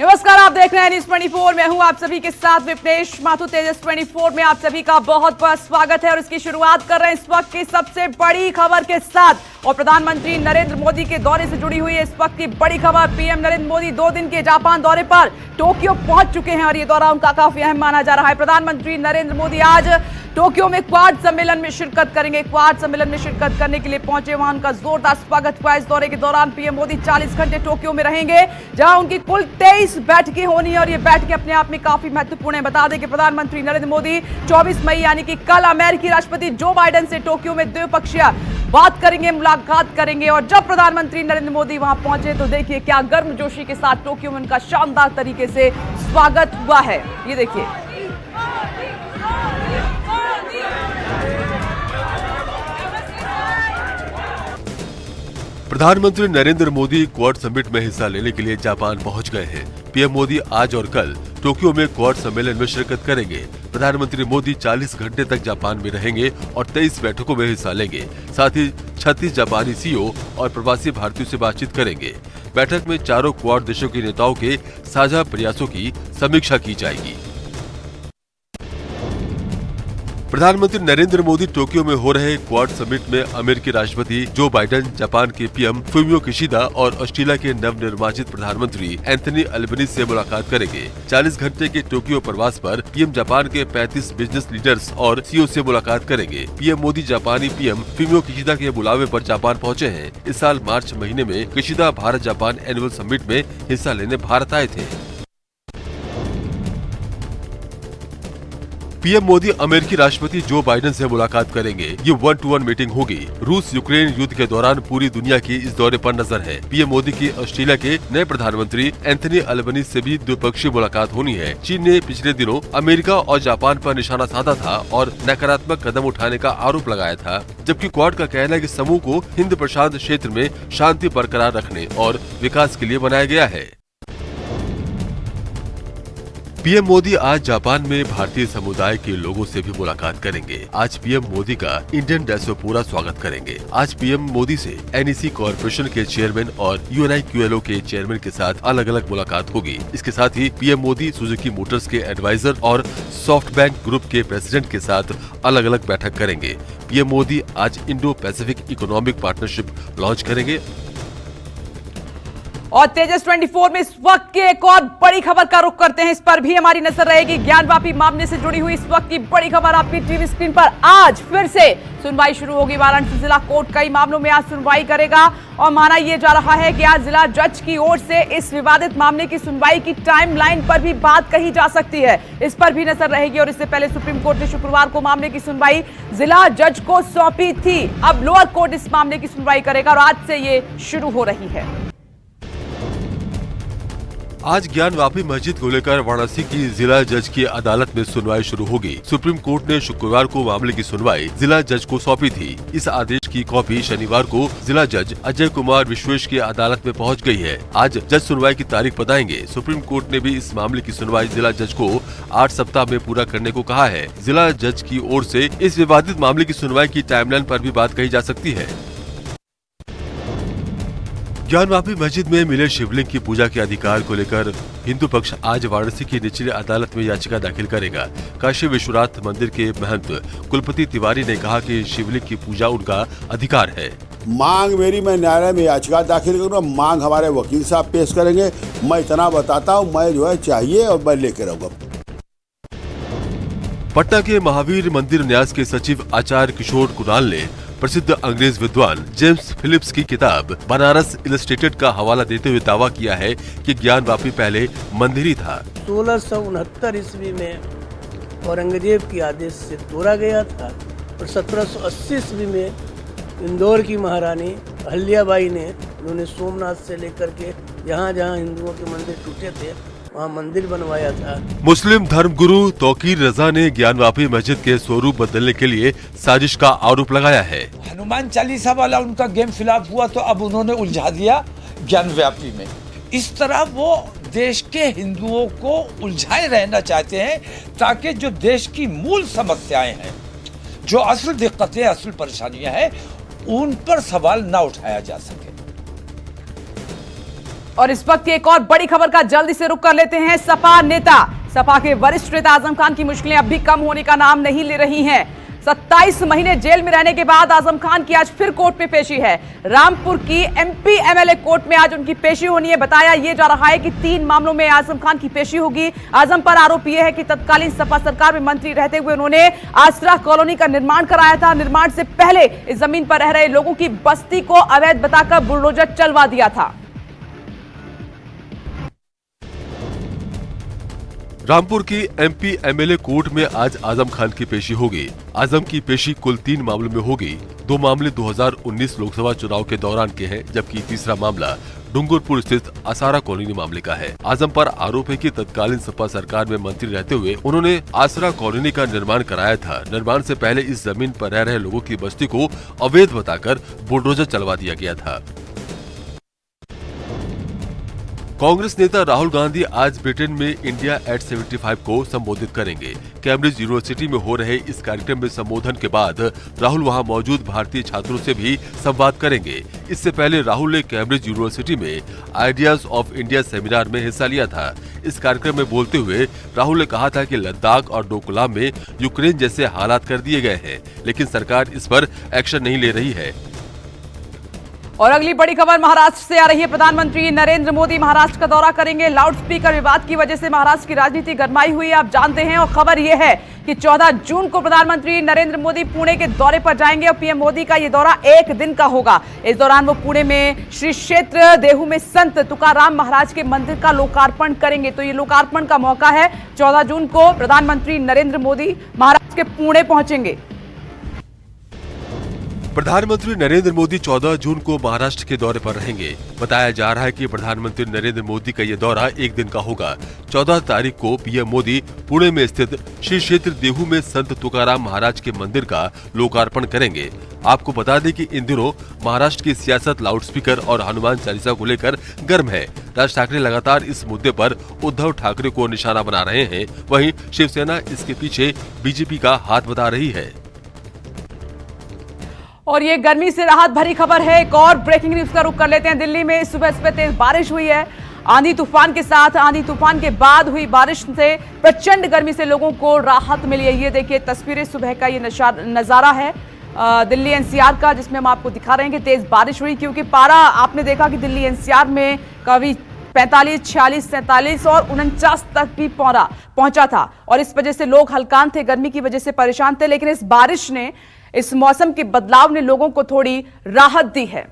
नमस्कार, आप देख रहे हैं न्यूज़ 24। मैं हूं आप सभी के साथ विपनेश माथुर। तेजस 24 में आप सभी का बहुत बहुत स्वागत है और इसकी शुरुआत कर रहे हैं इस वक्त की सबसे बड़ी खबर के साथ। और प्रधानमंत्री नरेंद्र मोदी के दौरे से जुड़ी हुई है इस वक्त की बड़ी खबर। पीएम नरेंद्र मोदी 2 दिन के जापान दौरे पर टोक्यो पहुंच चुके हैं और ये दौरा उनका काफी अहम माना जा रहा है। प्रधानमंत्री नरेंद्र मोदी आज टोक्यो में क्वाड सम्मेलन में शिरकत करेंगे। क्वाड सम्मेलन में शिरकत करने के लिए पहुंचे, वहां उनका जोरदार स्वागत हुआ। इस दौरे के दौरान पीएम मोदी 40 घंटे टोक्यो में रहेंगे, जहां उनकी कुल 23 बैठकें होनी है और ये बैठकें अपने आप में काफी महत्वपूर्ण है। बता दें कि प्रधानमंत्री नरेंद्र मोदी 24 मई यानी कि कल अमेरिकी राष्ट्रपति जो बाइडेन से टोक्यो में द्विपक्षीय बात करेंगे, मुलाकात करेंगे। और जब प्रधानमंत्री नरेंद्र मोदी वहां पहुंचे तो देखिए क्या गर्मजोशी के साथ टोक्यो में उनका शानदार तरीके से स्वागत हुआ है। ये देखिए, प्रधानमंत्री नरेंद्र मोदी क्वाड समिट में हिस्सा लेने के लिए जापान पहुंच गए हैं। पीएम मोदी आज और कल टोक्यो में क्वाड सम्मेलन में शिरकत करेंगे। प्रधानमंत्री मोदी 40 घंटे तक जापान में रहेंगे और 23 बैठकों में हिस्सा लेंगे। साथ ही 36 जापानी सीईओ और प्रवासी भारतीयों से बातचीत करेंगे। बैठक में चारों क्वाड देशों के नेताओं के साझा प्रयासों की समीक्षा की जाएगी। प्रधानमंत्री नरेंद्र मोदी टोक्यो में हो रहे क्वाड समिट में अमेरिकी राष्ट्रपति जो बाइडेन, जापान के पीएम फुमियो किशिदा और ऑस्ट्रेलिया के नवनिर्वाचित प्रधानमंत्री एंथनी अल्बनीज से मुलाकात करेंगे। 40 घंटे के टोक्यो प्रवास पर पीएम जापान के 35 बिजनेस लीडर्स और सीईओ से मुलाकात करेंगे। पीएम मोदी जापानी पीएम फुमियो किशिदा के बुलावे पर जापान पहुंचे हैं। इस साल मार्च महीने में Kishida Bharat Japan annual summit में हिस्सा लेने भारत आए थे। पीएम मोदी अमेरिकी राष्ट्रपति जो बाइडेन से मुलाकात करेंगे। ये 1-to-1 मीटिंग होगी। रूस यूक्रेन युद्ध के दौरान पूरी दुनिया की इस दौरे पर नजर है। पीएम मोदी की ऑस्ट्रेलिया के नए प्रधानमंत्री एंथनी अल्बनीज से भी द्विपक्षीय मुलाकात होनी है। चीन ने पिछले दिनों अमेरिका और जापान पर निशाना साधा था और नकारात्मक कदम उठाने का आरोप लगाया था, जबकि क्वाड का कहना है कि समूह को हिंद प्रशांत क्षेत्र में शांति बरकरार रखने और विकास के लिए बनाया गया है। पीएम मोदी आज जापान में भारतीय समुदाय के लोगों से भी मुलाकात करेंगे। आज पीएम मोदी का इंडियन डायस्पोरा स्वागत करेंगे। आज पीएम मोदी से एनईसी कॉर्पोरेशन के चेयरमैन और यूएनआईक्यूएलओ के चेयरमैन के साथ अलग अलग मुलाकात होगी। इसके साथ ही पीएम मोदी सुजुकी मोटर्स के एडवाइजर और सॉफ्टबैंक ग्रुप के प्रेसिडेंट के साथ अलग अलग बैठक करेंगे। पीएम मोदी आज Indo Pacific economic partnership launch करेंगे। और तेजस 24 में इस वक्त की एक और बड़ी खबर का रुख करते हैं, इस पर भी हमारी नजर रहेगी। ज्ञानवापी मामले से जुड़ी हुई इस वक्त की बड़ी खबर आपकी टीवी स्क्रीन पर। आज फिर से सुनवाई शुरू होगी। वाराणसी जिला कोर्ट कई मामलों में आज सुनवाई करेगा और माना यह जा रहा है कि आज जिला जज की ओर से इस विवादित मामले की सुनवाई की टाइमलाइन पर भी बात कही जा सकती है। इस पर भी नजर रहेगी। और इससे पहले सुप्रीम कोर्ट ने शुक्रवार को मामले की सुनवाई जिला जज को सौंपी थी। अब लोअर कोर्ट इस मामले की सुनवाई करेगा और आज से ये शुरू हो रही है। आज ज्ञानवापी मस्जिद को लेकर वाराणसी की जिला जज की अदालत में सुनवाई शुरू होगी। सुप्रीम कोर्ट ने शुक्रवार को मामले की सुनवाई जिला जज को सौंपी थी। इस आदेश की कॉपी शनिवार को जिला जज अजय कुमार विश्वेश की अदालत में पहुंच गई है। आज जज सुनवाई की तारीख बताएंगे। सुप्रीम कोर्ट ने भी इस मामले की सुनवाई जिला जज को 8 सप्ताह में पूरा करने को कहा है। जिला जज की ओर से इस विवादित मामले की सुनवाई की टाइमलाइन पर भी बात कही जा सकती है। ज्ञानवापी मस्जिद में मिले शिवलिंग की पूजा के अधिकार को लेकर हिंदू पक्ष आज वाराणसी की निचली अदालत में याचिका दाखिल करेगा। काशी विश्वनाथ मंदिर के महंत कुलपति तिवारी ने कहा कि शिवलिंग की पूजा उनका अधिकार है। मांग मेरी, मैं न्यायालय में याचिका दाखिल करूंगा। मांग हमारे वकील साहब पेश करेंगे। मैं इतना बताता हूँ, मैं जो है चाहिए और मैं लेके रहूंगा। पटना के महावीर मंदिर न्यास के सचिव आचार्य किशोर कुणाल ने प्रसिद्ध अंग्रेज विद्वान जेम्स फिलिप्स की किताब बनारस इलस्ट्रेटेड का हवाला देते हुए दावा किया है कि ज्ञानवापी पहले मंदिर ही था। 1669 ईस्वी में औरंगजेब के आदेश से तोड़ा गया था और 1780 ईस्वी में इंदौर की महारानी अहल्याबाई ने उन्होंने सोमनाथ से लेकर के जहाँ जहाँ हिंदुओं के मंदिर टूटे थे वहाँ मंदिर बनवाया था। मुस्लिम धर्मगुरु तौकीर रजा ने ज्ञानवापी मस्जिद के स्वरूप बदलने के लिए साजिश का आरोप लगाया है। हनुमान चालीसा वाला उनका गेम फिलहाल हुआ तो अब उन्होंने उलझा दिया ज्ञानवापी में। इस तरह वो देश के हिंदुओं को उलझाए रहना चाहते हैं ताकि जो देश की मूल समस्याएं हैं, जो असल दिक्कतें, असल परेशानियां हैं, उन पर सवाल ना उठाया जा सके। और इस वक्त की एक और बड़ी खबर का जल्दी से रुख कर लेते हैं। सपा के वरिष्ठ नेता आजम खान की मुश्किलें अब भी कम होने का नाम नहीं ले रही हैं। 27 महीने जेल में रहने के बाद आजम खान की आज फिर कोर्ट में पेशी है। रामपुर की एमपी एमएलए कोर्ट में आज उनकी पेशी होनी है। बताया यह जा रहा है कि 3 मामलों में आजम खान की पेशी होगी। आजम पर आरोप यह है कि तत्कालीन सपा सरकार में मंत्री रहते हुए उन्होंने आसरा कॉलोनी का निर्माण कराया था। निर्माण से पहले इस जमीन पर रह रहे लोगों की बस्ती को अवैध बताकर बुलडोजर चलवा दिया था। रामपुर की एमपी एमएलए कोर्ट में आज आजम खान की पेशी होगी। आजम की पेशी कुल 3 मामलों में होगी। 2 मामले 2019 लोकसभा चुनाव के दौरान के हैं, जबकि तीसरा मामला डूंगरपुर स्थित आसारा कॉलोनी मामले का है। आजम पर आरोप है कि तत्कालीन सपा सरकार में मंत्री रहते हुए उन्होंने आसरा कॉलोनी का निर्माण कराया था। निर्माण से पहले इस जमीन पर रह रहे लोगों की बस्ती को अवैध बताकर बुलडोजर चलवा दिया गया था। कांग्रेस नेता राहुल गांधी आज ब्रिटेन में इंडिया एट 75 को संबोधित करेंगे। कैम्ब्रिज यूनिवर्सिटी में हो रहे इस कार्यक्रम में संबोधन के बाद राहुल वहां मौजूद भारतीय छात्रों से भी संवाद करेंगे। इससे पहले राहुल ने कैम्ब्रिज यूनिवर्सिटी में आइडियाज ऑफ इंडिया सेमिनार में हिस्सा लिया था। इस कार्यक्रम में बोलते हुए राहुल ने कहा था कि लद्दाख और डोकलाम में यूक्रेन जैसे हालात कर दिए गए हैं, लेकिन सरकार इस पर एक्शन नहीं ले रही है। और अगली बड़ी खबर महाराष्ट्र से आ रही है। प्रधानमंत्री नरेंद्र मोदी महाराष्ट्र का दौरा करेंगे। लाउडस्पीकर विवाद की वजह से महाराष्ट्र की राजनीति गरमाई हुई है, आप जानते हैं। और खबर यह है कि 14 जून को प्रधानमंत्री नरेंद्र मोदी पुणे के दौरे पर जाएंगे और पीएम मोदी का यह दौरा 1 दिन का होगा। इस दौरान वो पुणे में श्री क्षेत्र देहू में संत तुकाराम महाराज के मंदिर का लोकार्पण करेंगे। तो ये लोकार्पण का मौका है। 14 जून को प्रधानमंत्री नरेंद्र मोदी महाराष्ट्र के पुणे पहुंचेंगे। प्रधानमंत्री नरेंद्र मोदी 14 जून को महाराष्ट्र के दौरे पर रहेंगे। बताया जा रहा है कि प्रधानमंत्री नरेंद्र मोदी का यह दौरा 1 दिन का होगा। 14 तारीख को पीएम मोदी पुणे में स्थित श्री क्षेत्र देहू में संत तुकाराम महाराज के मंदिर का लोकार्पण करेंगे। आपको बता दें कि इन दिनों महाराष्ट्र की सियासत लाउडस्पीकर और हनुमान चालीसा को लेकर गर्म है। राज ठाकरे लगातार इस मुद्दे पर उद्धव ठाकरे को निशाना बना रहे हैं। वहीं शिवसेना इसके पीछे बीजेपी का हाथ बता रही है। और ये गर्मी से राहत भरी खबर है। एक और ब्रेकिंग न्यूज का रुख कर लेते हैं। दिल्ली में सुबह तेज बारिश हुई है, आंधी तूफान के साथ। आंधी तूफान के बाद हुई बारिश से प्रचंड गर्मी से लोगों को राहत मिली है। ये देखिए तस्वीरें सुबह का ये नजारा है दिल्ली एनसीआर का, जिसमें हम आपको दिखा रहे हैं कि तेज बारिश हुई, क्योंकि पारा आपने देखा कि दिल्ली एनसीआर में कभी 45, 46, 47 और 49 तक भी पहुंचा था। और इस वजह से लोग हलकान थे, गर्मी की वजह से परेशान थे। लेकिन इस बारिश ने, इस मौसम के बदलाव ने लोगों को थोड़ी राहत दी है।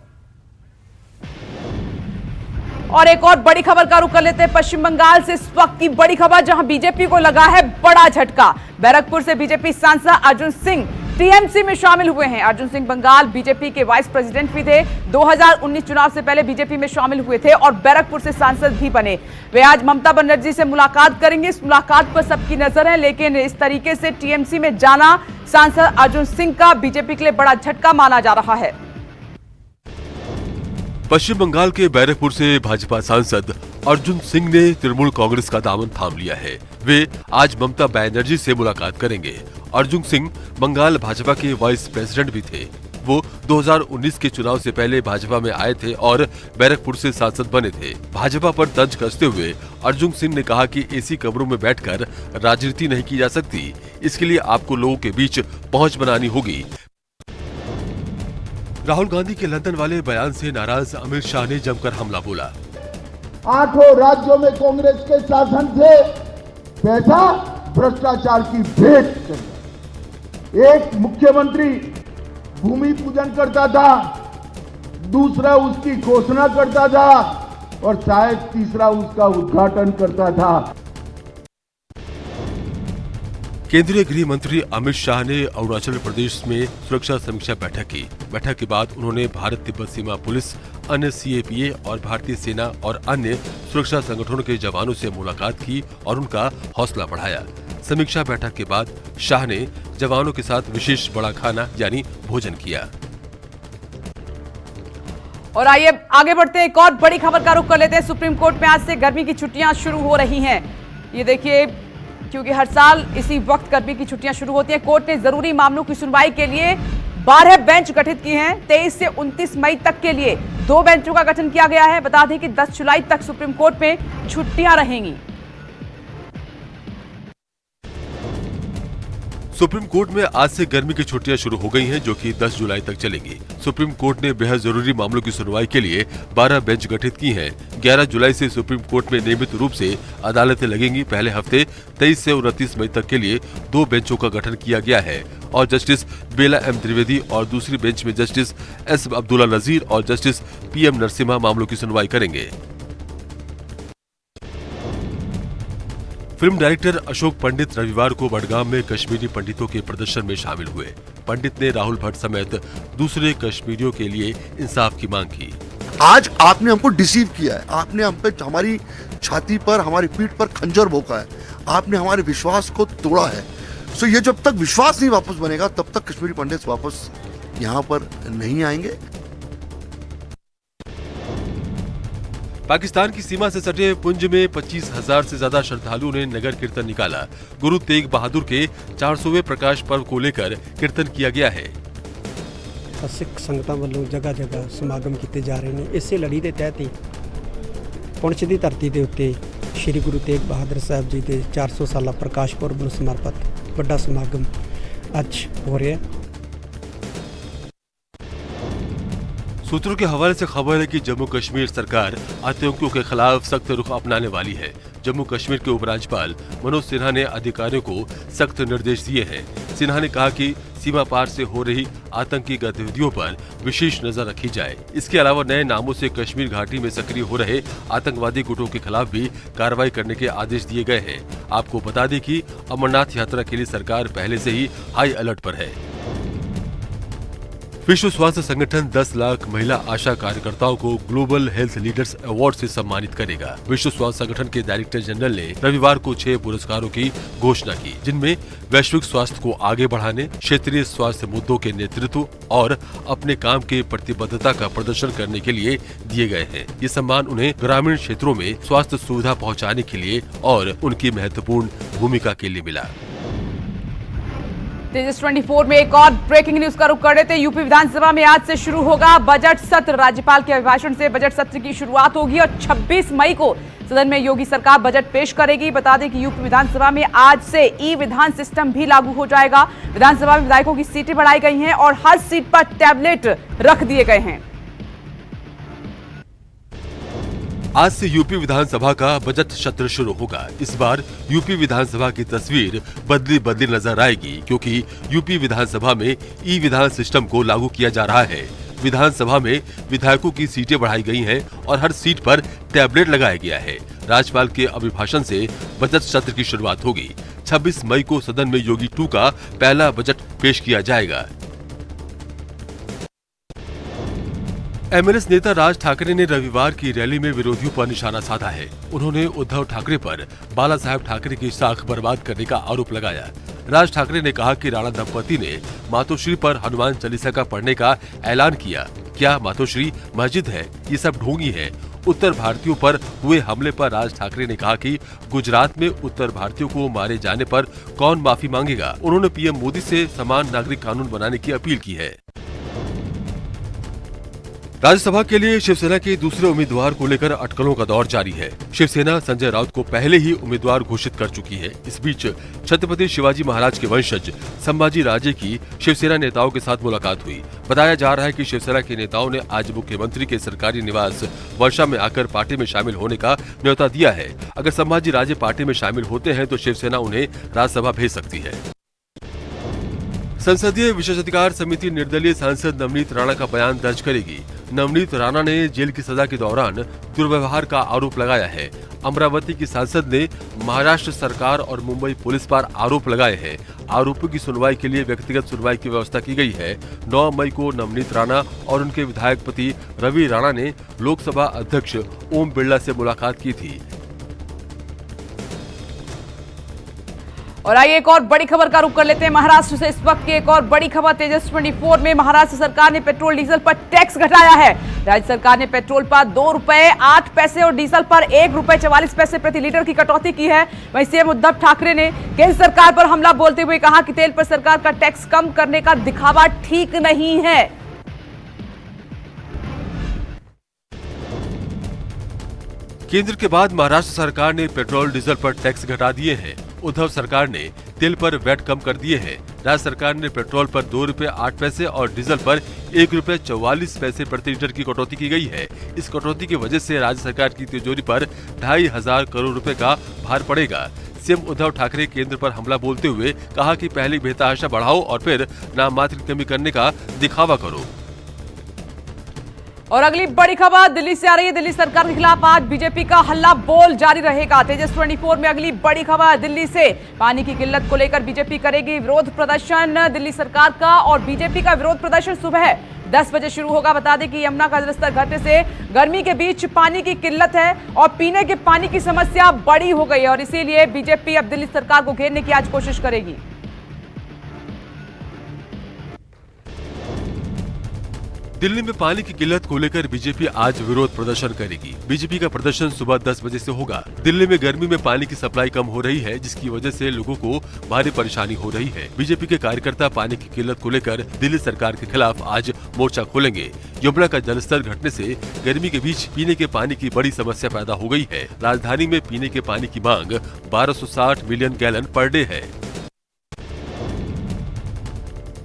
और एक और बड़ी खबर का रुख कर लेते हैं पश्चिम बंगाल से। इस वक्त की बड़ी खबर, जहां बीजेपी को लगा है बड़ा झटका। बैरकपुर से बीजेपी सांसद अर्जुन सिंह टीएमसी में शामिल हुए हैं। अर्जुन सिंह बंगाल बीजेपी के वाइस प्रेसिडेंट भी थे। 2019 चुनाव से पहले बीजेपी में शामिल हुए थे और बैरकपुर से सांसद भी बने। वे आज ममता बनर्जी से मुलाकात करेंगे। इस मुलाकात पर सबकी नजर है, लेकिन इस तरीके से टीएमसी में जाना सांसद अर्जुन सिंह का बीजेपी के लिए बड़ा झटका माना जा रहा है। पश्चिम बंगाल के बैरकपुर से भाजपा सांसद अर्जुन सिंह ने तृणमूल कांग्रेस का दामन थाम लिया है। वे आज ममता बनर्जी से मुलाकात करेंगे। अर्जुन सिंह बंगाल भाजपा के वाइस प्रेसिडेंट भी थे। वो 2019 के चुनाव से पहले भाजपा में आए थे और बैरकपुर से सांसद बने थे। भाजपा पर तंज कसते हुए अर्जुन सिंह ने कहा कि एसी कमरों में बैठकर राजनीति नहीं की जा सकती। इसके लिए आपको लोगों के बीच पहुंच बनानी होगी। राहुल गांधी के लंदन वाले बयान से नाराज अमित शाह ने जमकर हमला बोला। 8 राज्यों में कांग्रेस के शासन से पैसा भ्रष्टाचार की भेंट चल। एक मुख्यमंत्री भूमि पूजन करता था, दूसरा उसकी घोषणा करता था और शायद तीसरा उसका उद्घाटन करता था। केंद्रीय गृह मंत्री अमित शाह ने अरुणाचल प्रदेश में सुरक्षा समीक्षा बैठक की। बैठक के बाद उन्होंने भारत तिब्बत सीमा पुलिस, अन्य सीएपीए और भारतीय सेना और अन्य सुरक्षा संगठनों के जवानों से मुलाकात की और उनका हौसला बढ़ाया। समीक्षा बैठक के बाद शाह ने जवानों के साथ विशेष बड़ा खाना यानी भोजन किया। और आइए आगे बढ़ते हैं। एक और बड़ी खबर का रुख कर लेते हैं। सुप्रीम कोर्ट में आज से गर्मी की छुट्टियां शुरू हो रही हैं। ये देखिए, क्योंकि हर साल इसी वक्त गर्मी की छुट्टियां शुरू होती हैं। कोर्ट ने जरूरी मामलों की सुनवाई के लिए 12 बेंच गठित की हैं। 23 से 29 मई तक के लिए 2 बेंचों का गठन किया गया है। बता दें कि 10 जुलाई तक सुप्रीम कोर्ट में छुट्टियां रहेंगी। सुप्रीम कोर्ट में आज से गर्मी की छुट्टियां शुरू हो गई हैं, जो कि 10 जुलाई तक चलेंगी। सुप्रीम कोर्ट ने बेहद जरूरी मामलों की सुनवाई के लिए 12 बेंच गठित की हैं। 11 जुलाई से सुप्रीम कोर्ट में नियमित रूप से अदालतें लगेंगी। पहले हफ्ते 23 से 29 मई तक के लिए 2 बेंचों का गठन किया गया है और जस्टिस बेला एम त्रिवेदी और दूसरी बेंच में जस्टिस एस अब्दुल्ला नजीर और जस्टिस PM नरसिम्हा मामलों की सुनवाई करेंगे। फिल्म डायरेक्टर अशोक पंडित रविवार को बडगाम में कश्मीरी पंडितों के प्रदर्शन में शामिल हुए। पंडित ने राहुल भट्ट समेत दूसरे कश्मीरियों के लिए इंसाफ की मांग की। आज आपने हमको डिसीव किया है, आपने हम पे हमारी छाती पर, हमारी पीठ पर खंजर भोंका है, आपने हमारे विश्वास को तोड़ा है। सो ये जब तक विश्वास नहीं वापस बनेगा तब तक कश्मीरी पंडित वापस यहाँ पर नहीं आएंगे। पाकिस्तान की सीमा से सटे पुंज में 25,000 से ज्यादा श्रद्धालुओं ने नगर कीर्तन निकाला। गुरु तेग बहादुर के 400वें प्रकाश पर्व को लेकर कीर्तन किया गया है। सिख संगतां ਵੱਲੋਂ जगह जगह समागम किए जा रहे हैं। इसे लड़ी के तहत ही पुंछ की धरती के उत्ते श्री गुरु तेग बहादुर साहब जी के 400 साला प्रकाश पुरब ਨੂੰ समर्पित ਵੱਡਾ समागम ਅੱਜ हो रहा है। सूत्रों के हवाले से खबर है कि जम्मू कश्मीर सरकार आतंकियों के खिलाफ सख्त रुख अपनाने वाली है। जम्मू कश्मीर के उपराज्यपाल मनोज सिन्हा ने अधिकारियों को सख्त निर्देश दिए हैं। सिन्हा ने कहा कि सीमा पार से हो रही आतंकी गतिविधियों पर विशेष नजर रखी जाए। इसके अलावा नए नामों से कश्मीर घाटी में सक्रिय हो रहे आतंकवादी गुटों के खिलाफ भी कार्रवाई करने के आदेश दिए गए हैं। आपको बता दें कि अमरनाथ यात्रा के लिए सरकार पहले से ही हाई अलर्ट पर है। विश्व स्वास्थ्य संगठन 10 लाख महिला आशा कार्यकर्ताओं को ग्लोबल हेल्थ लीडर्स अवार्ड से सम्मानित करेगा। विश्व स्वास्थ्य संगठन के डायरेक्टर जनरल ने रविवार को 6 पुरस्कारों की घोषणा की, जिनमें वैश्विक स्वास्थ्य को आगे बढ़ाने, क्षेत्रीय स्वास्थ्य मुद्दों के नेतृत्व और अपने काम के प्रतिबद्धता का प्रदर्शन करने के लिए दिए गए हैं। ये सम्मान उन्हें ग्रामीण क्षेत्रों में स्वास्थ्य सुविधा पहुँचाने के लिए और उनकी महत्वपूर्ण भूमिका के लिए मिला। तेजस 24 में एक और ब्रेकिंग न्यूज का रुख कर रहे थे। यूपी विधानसभा में आज से शुरू होगा बजट सत्र। राज्यपाल के अभिभाषण से बजट सत्र की शुरुआत होगी और 26 मई को सदन में योगी सरकार बजट पेश करेगी। बता दें कि यूपी विधानसभा में आज से ई विधान सिस्टम भी लागू हो जाएगा। विधानसभा में विधायकों की सीटें बढ़ाई गई हैं और हर सीट पर टैबलेट रख दिए गए हैं। आज से यूपी विधानसभा का बजट सत्र शुरू होगा। इस बार यूपी विधानसभा की तस्वीर बदली नजर आएगी, क्योंकि यूपी विधानसभा में ई विधान सिस्टम को लागू किया जा रहा है। विधानसभा में विधायकों की सीटें बढ़ाई गई हैं और हर सीट पर टैबलेट लगाया गया है। राज्यपाल के अभिभाषण से बजट सत्र की शुरुआत होगी। 26 मई को सदन में योगी 2 का पहला बजट पेश किया जाएगा। एमएलएस नेता राज ठाकरे ने रविवार की रैली में विरोधियों पर निशाना साधा है। उन्होंने उद्धव ठाकरे पर बाला साहेब ठाकरे की साख बर्बाद करने का आरोप लगाया। राज ठाकरे ने कहा कि राणा दंपति ने मातोश्री पर हनुमान चालीसा का पढ़ने का ऐलान किया। क्या मातोश्री मस्जिद है? ये सब ढोंगी है। उत्तर भारतीयों पर हुए हमले पर राज ठाकरे ने कहा कि गुजरात में उत्तर भारतीयों को मारे जाने पर कौन माफी मांगेगा। उन्होंने पीएम मोदी से समान नागरिक कानून बनाने की अपील की है। राज्यसभा के लिए शिवसेना के दूसरे उम्मीदवार को लेकर अटकलों का दौर जारी है। शिवसेना संजय राउत को पहले ही उम्मीदवार घोषित कर चुकी है। इस बीच छत्रपति शिवाजी महाराज के वंशज संभाजी राजे की शिवसेना नेताओं के साथ मुलाकात हुई। बताया जा रहा है कि शिवसेना के नेताओं ने आज मुख्यमंत्री के सरकारी निवास वर्षा में आकर पार्टी में शामिल होने का न्योता दिया है। अगर संभाजी राजे पार्टी में शामिल होते हैं तो शिवसेना उन्हें राज्यसभा भेज सकती है। संसदीय विशेषाधिकार समिति निर्दलीय सांसद नवनीत राणा का बयान दर्ज करेगी। नवनीत राणा ने जेल की सजा के दौरान दुर्व्यवहार का आरोप लगाया है। अमरावती की सांसद ने महाराष्ट्र सरकार और मुंबई पुलिस पर आरोप लगाए हैं। आरोपों की सुनवाई के लिए व्यक्तिगत सुनवाई की व्यवस्था की गई है। 9 मई को नवनीत राणा और उनके विधायक पति रवि राणा ने लोकसभा अध्यक्ष ओम बिरला से मुलाकात की थी। और आइए एक और बड़ी खबर का रुख कर लेते हैं महाराष्ट्र से। इस वक्त की एक और बड़ी खबर तेजस 24 में। महाराष्ट्र सरकार ने पेट्रोल डीजल पर टैक्स घटाया है। राज्य सरकार ने पेट्रोल पर 2 रुपए 8 पैसे और डीजल पर 1 रुपए 44 पैसे प्रति लीटर की कटौती की है। वहीं सीएम उद्धव ठाकरे ने केंद्र सरकार पर हमला बोलते हुए कहा कि तेल पर सरकार का टैक्स कम करने का दिखावा ठीक नहीं है। केंद्र के बाद महाराष्ट्र सरकार ने पेट्रोल डीजल पर टैक्स घटा दिए हैं। उद्धव सरकार ने तेल पर वैट कम कर दिए हैं। राज्य सरकार ने पेट्रोल पर 2 रुपए 8 पैसे और डीजल पर 1 रुपए 44 पैसे प्रति लीटर की कटौती की गई है। इस कटौती की वजह से राज्य सरकार की तिजोरी पर 2,500 करोड़ रुपए का भार पड़ेगा। सीएम उद्धव ठाकरे केंद्र पर हमला बोलते हुए कहा कि पहले बेतहाशा बढ़ाओ और फिर नाम मात्र कमी करने का दिखावा करो। और अगली बड़ी खबर दिल्ली से आ रही है। दिल्ली सरकार के खिलाफ आज बीजेपी का हल्ला बोल जारी रहेगा। तेजस 24 में अगली बड़ी खबर दिल्ली से। पानी की किल्लत को लेकर बीजेपी करेगी विरोध प्रदर्शन। दिल्ली सरकार का और बीजेपी का विरोध प्रदर्शन सुबह 10 बजे शुरू होगा। बता दें कि यमुना का जलस्तर घटने से गर्मी के बीच पानी की किल्लत है और पीने के पानी की समस्या बड़ी हो गई है और इसीलिए बीजेपी अब दिल्ली सरकार को घेरने की आज कोशिश करेगी। दिल्ली में पानी की किल्लत को लेकर बीजेपी आज विरोध प्रदर्शन करेगी। बीजेपी का प्रदर्शन सुबह 10 बजे से होगा। दिल्ली में गर्मी में पानी की सप्लाई कम हो रही है, जिसकी वजह से लोगों को भारी परेशानी हो रही है। बीजेपी के कार्यकर्ता पानी की किल्लत को लेकर दिल्ली सरकार के खिलाफ आज मोर्चा खोलेंगे। यमुना का जलस्तर घटने से गर्मी के बीच पीने के पानी की बड़ी समस्या पैदा हो गई है। राजधानी में पीने के पानी की मांग 1260 मिलियन गैलन पर डे है।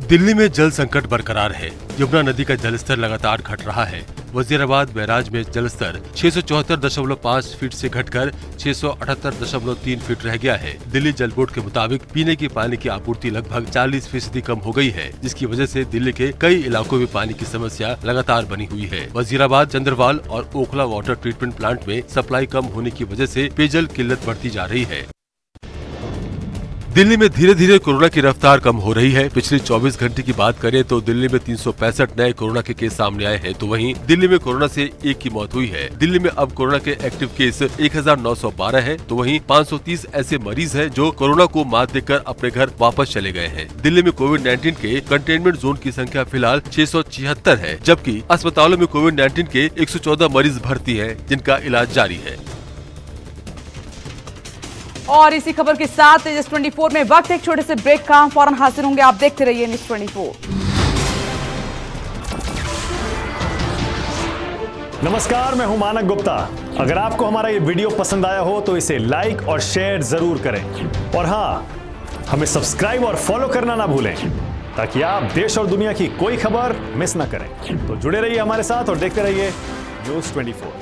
दिल्ली में जल संकट बरकरार है। यमुना नदी का जलस्तर लगातार घट रहा है। वजीराबाद बैराज में जलस्तर 674.5 फीट से घटकर 678.3 फीट रह गया है। दिल्ली जल बोर्ड के मुताबिक पीने के पानी की आपूर्ति लगभग 40% कम हो गई है, जिसकी वजह से दिल्ली के कई इलाकों में पानी की समस्या लगातार बनी हुई है। वजीराबाद, चंद्रवाल और ओखला वाटर ट्रीटमेंट प्लांट में सप्लाई कम होने की वजह से पेयजल किल्लत बढ़ती जा रही है। दिल्ली में धीरे धीरे कोरोना की रफ्तार कम हो रही है। पिछले 24 घंटे की बात करें तो दिल्ली में 365 नए कोरोना के केस सामने आए हैं, तो वहीं दिल्ली में कोरोना से 1 की मौत हुई है। दिल्ली में अब कोरोना के एक्टिव केस 1912 है, तो वहीं 530 ऐसे मरीज हैं जो कोरोना को मात देकर अपने घर वापस चले गए हैं। दिल्ली में कोविड-19 के कंटेनमेंट जोन की संख्या फिलहाल 676 है, जबकि अस्पतालों में कोविड-19 के 114 मरीज भर्ती है, जिनका इलाज जारी है। और इसी खबर के साथ तेजस 24 में वक्त एक छोटे से ब्रेक का। फौरन हाजिर होंगे, आप देखते रहिए न्यूज़ 24। नमस्कार, मैं हूं मानक गुप्ता। अगर आपको हमारा ये वीडियो पसंद आया हो तो इसे लाइक और शेयर जरूर करें और हाँ, हमें सब्सक्राइब और फॉलो करना ना भूलें ताकि आप देश और दुनिया की कोई खबर मिस ना करें। तो जुड़े रहिए हमारे साथ और देखते रहिए न्यूज़ 24।